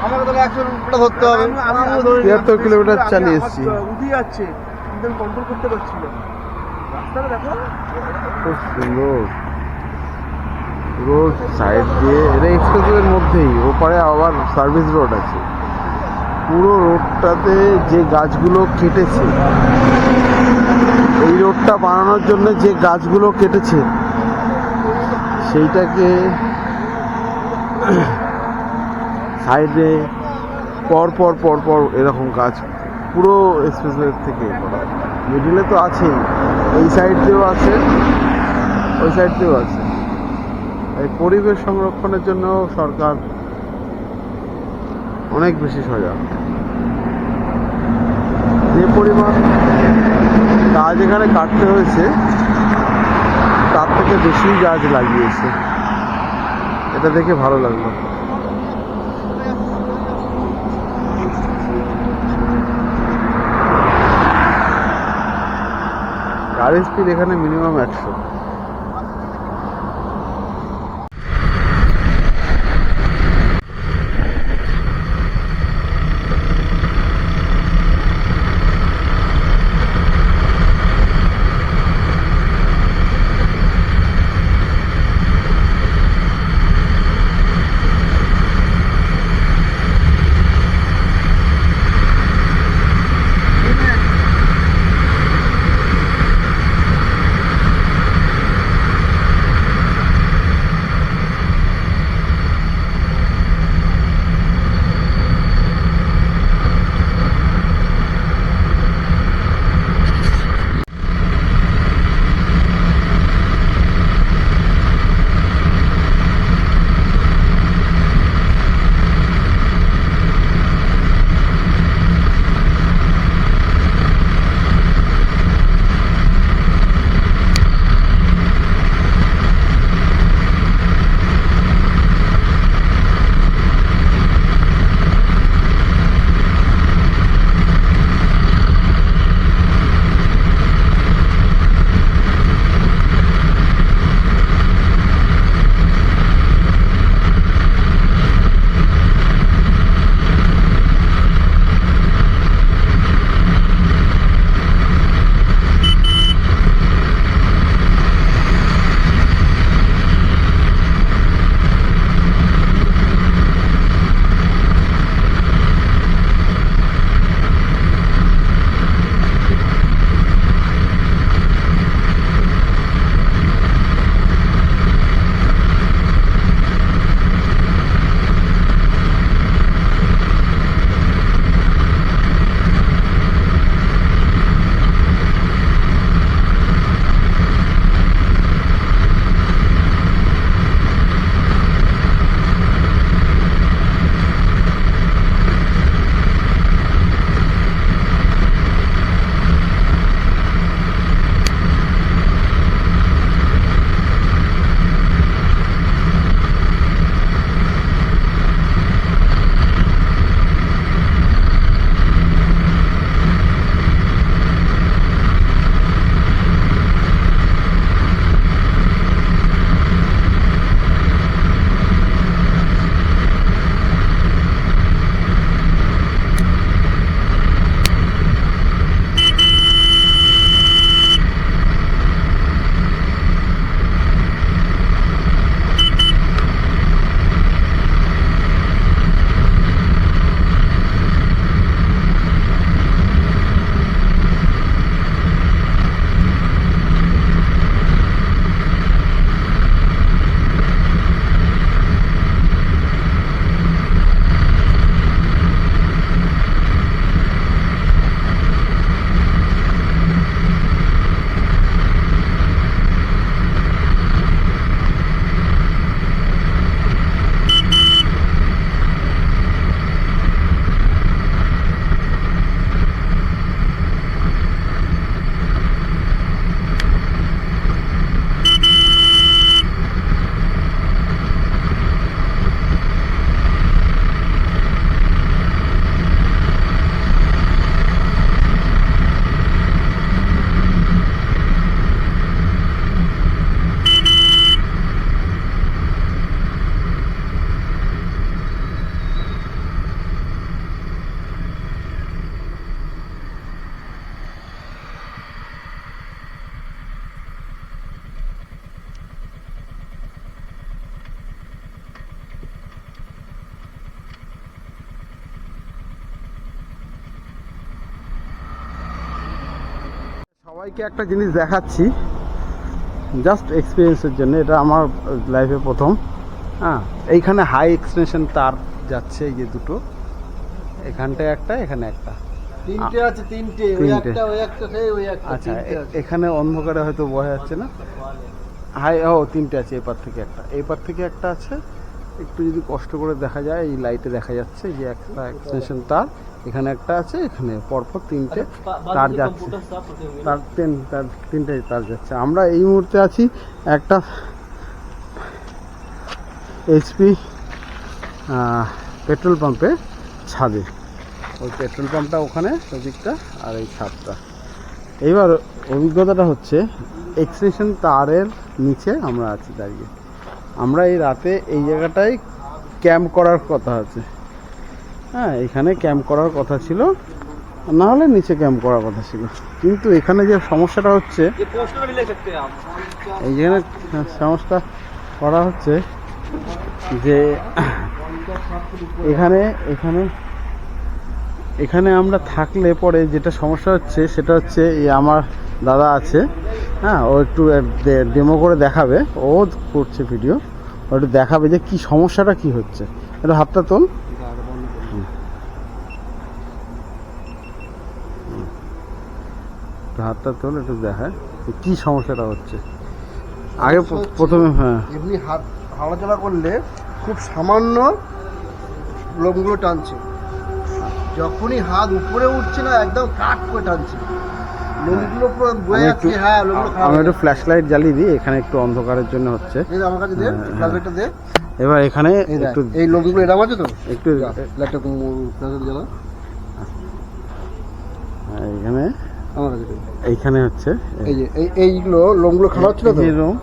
আমাকে তাহলে 100 কিলোমিটার ধরতে হবে। 73 কিলোমিটার চালিয়ে এসেছি। উঠে যাচ্ছে কিন্তু আমি কন্ট্রোল করতে পারছি না। রাস্তাটা দেখো খুব সুন্দর, পুরো সাইড দিয়ে, এটা এক্সপ্রেসওয়ের মধ্যেই, ওপারে আবার সার্ভিস রোড আছে। পুরো রোডটাতে যে গাছগুলো কেটেছে, এই রোডটা বানানোর জন্য যে গাছগুলো কেটেছে সেইটাকে সাইডে পর পর পর পর এরকম গাছ পুরো এক্সপ্রেসওয়ে থেকে করা। মিডিলে তো আছেই, এই সাইড দিয়েও আছে, ওই সাইড দিয়েও আছে। এই পরিবেশ সংরক্ষণের জন্য সরকার অনেক বেশি সজাগ। যে পরিমাণ গাছ এখানে কাটতে হয়েছে তার থেকে বেশি গাছ লাগিয়েছে, এটা দেখে ভালো লাগলো। গাড়ির স্পিড এখানে মিনিমাম 100। সবাইকে একটা জিনিস দেখাচ্ছি জাস্ট এক্সপিরিয়েন্সের জন্য, এটা আমার লাইফে প্রথম। হ্যাঁ, এইখানে হাই এক্সটেনশন তার যাচ্ছে, এই যে দুটো, এখানটায় একটা, এখানে একটা, তিনটে আছে, তিনটে, ওই একটা, ওই একটা, সেই ওই একটা। আচ্ছা, এখানে অন্ধকারে হয়তো বোঝা যাচ্ছে না। হাই, ও তিনটে আছে, এপার থেকে একটা, এপার থেকে একটা আছে। একটু যদি কষ্ট করে দেখা যায়, এই লাইটে দেখা যাচ্ছে যে একটা এক্সটেনশন তার এখানে একটা আছে, এখানে পরপর তিনটে তার যাচ্ছে, তার তিনটে তার যাচ্ছে। আমরা এই মুহূর্তে আছি একটা এইচপি পেট্রোল পাম্পে ছাদে। ওই পেট্রোল পাম্পটা ওখানে, ওই দিকটা, আর এই ছাদটা। এইবার অভিজ্ঞতাটা হচ্ছে এক্সটেনশন তারের নিচে আমরা আছি দাঁড়িয়ে। আমরা এই রাতে এই জায়গাটায় ক্যাম্প করার কথা আছে। হ্যাঁ, এখানে ক্যাম্প করার কথা ছিল, না হলে নিচে ক্যাম্প করার কথা ছিল। কিন্তু এখানে যে সমস্যাটা হচ্ছে, এই যেখানে সমস্যা করা হচ্ছে যে এখানে এখানে এখানে আমরা থাকলে পরে যেটা সমস্যা হচ্ছে সেটা হচ্ছে, এই আমার দাদা আছে, হ্যাঁ, ও একটু ডেমো করে দেখাবে, ও করছে ভিডিও, ও একটু দেখাবে যে কি সমস্যাটা কি হচ্ছে। একটু হাতটা তোল, হাতটা তোল, একটু দেখায় কি সমস্যাটা হচ্ছে। আগে প্রথমে, হ্যাঁ, এমনি হাত হাওড়াচলা করলে খুব সামান্য লোমগুলো টানছে, যখনই হাত উপরে উঠছে না একদম কাট করে টানছে, লোমগুলো পুরো বয়ে যাচ্ছে। হ্যাঁ, লোমগুলো খারাপ। আমি একটু ফ্ল্যাশ লাইট জ্বালিয়ে দিই, এখানে একটু অন্ধকারের জন্য হচ্ছে। আমার কাছে দে, লাইটটা দে। এবার এখানে একটু এই লোমগুলো এরকম আছে তো, একটু লাইটটা জ্বালা। এখানে আমার কাছে এইখানে হচ্ছে, এই যে এইগুলো লোমগুলো খারাপ হচ্ছিল তো, লোম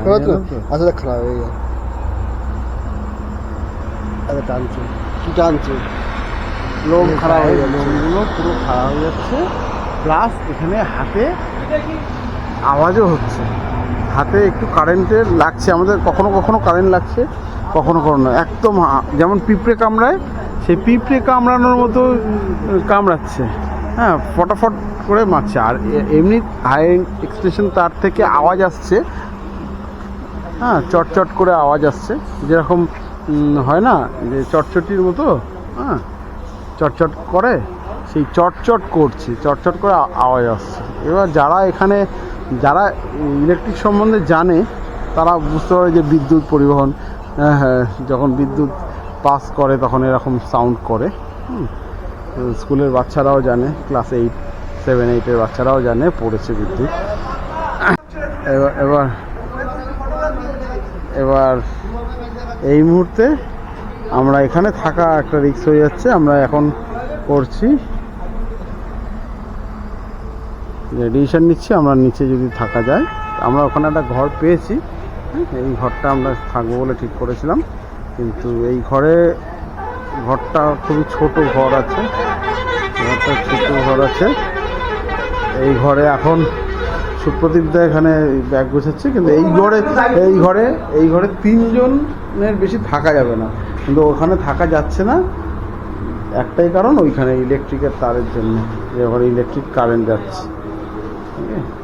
খারাপ হচ্ছিল। আচ্ছা, খারাপ হয়ে গেছে, আচ্ছা টানছে, কি টানছে, লোম খারাপ হয়ে গেল, লোমগুলো পুরো খারাপ হয়ে যাচ্ছে। প্লাস এখানে হাতে আওয়াজও হচ্ছে, হাতে একটু কারেন্টের লাগছে আমাদের, কখনো কখনো কারেন্ট লাগছে, কখনো কখনো একদম যেমন পিঁপড়ে কামড়ায়, সেই পিঁপড়ে কামড়ানোর মতো কামড়াচ্ছে। হ্যাঁ, ফটাফট করে মারছে। আর এমনি হাই এক্সটেনশন তার থেকে আওয়াজ আসছে, হ্যাঁ, চটচট করে আওয়াজ আসছে, যেরকম হয় না যে চটচটির মতো, হ্যাঁ, চটচট করে, সেই চটচট করছে, চটচট করে আওয়াজ আসছে। এবার যারা ইলেকট্রিক সম্বন্ধে জানে তারা বুঝতে পারে যে বিদ্যুৎ পরিবহন, হ্যাঁ, যখন বিদ্যুৎ পাস করে তখন এরকম সাউন্ড করে। স্কুলের বাচ্চারাও জানে, ক্লাস 8, 7, 8-এর বাচ্চারাও জানে, পড়েছে বিদ্যুৎ। এবার এবার এই মুহূর্তে আমরা এখানে থাকা একটা রিস্ক হয়ে যাচ্ছে। আমরা এখন করছি ডিসিশন নিচ্ছি, আমরা নিচে যদি থাকা যায়। আমরা ওখানে একটা ঘর পেয়েছি, এই ঘরটা আমরা থাকবো বলে ঠিক করেছিলাম, কিন্তু এই ঘরটা খুবই ছোট ঘর আছে, এই ঘরে এখন সুপ্রদীপ দা এখানে ব্যাগ গোছাচ্ছে। কিন্তু এই ঘরে 3 জনের বেশি থাকা যাবে না, কিন্তু ওখানে থাকা যাচ্ছে না একটাই কারণ, ওইখানে ইলেকট্রিকের তারের জন্য, যে ঘরে ইলেকট্রিক কারেন্ট যাচ্ছে। ঠিক আছে।